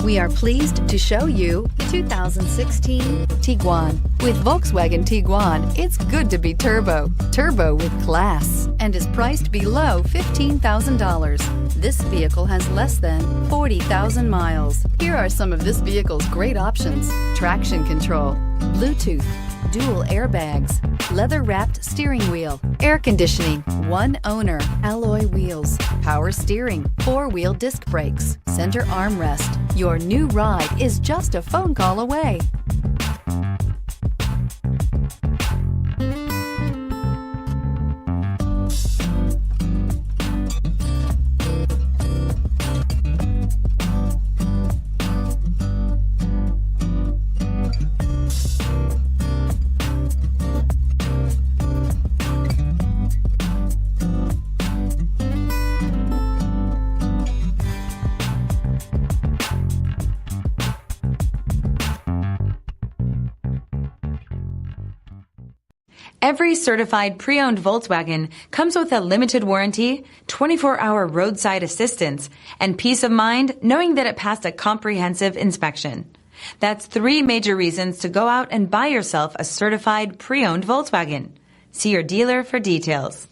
We are pleased to show you the 2016 Tiguan. With Volkswagen Tiguan, it's good to be turbo. Turbo with class, and is priced below $15,000. This vehicle has less than 40,000 miles. Here are some of this vehicle's great options: traction control, Bluetooth, dual airbags, leather-wrapped steering wheel, air conditioning, one owner, alloy wheels, power steering, four-wheel disc brakes, center armrest. Your new ride is just a phone call away. Every certified pre-owned Volkswagen comes with a limited warranty, 24-hour roadside assistance, and peace of mind knowing that it passed a comprehensive inspection. That's 3 major reasons to go out and buy yourself a certified pre-owned Volkswagen. See your dealer for details.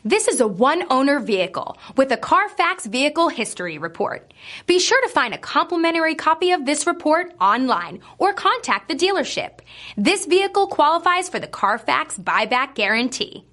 This is a one-owner vehicle with a CARFAX Vehicle History Report. Be sure to find a complimentary copy of this report online or contact the dealership. This vehicle qualifies for the CARFAX Buyback Guarantee.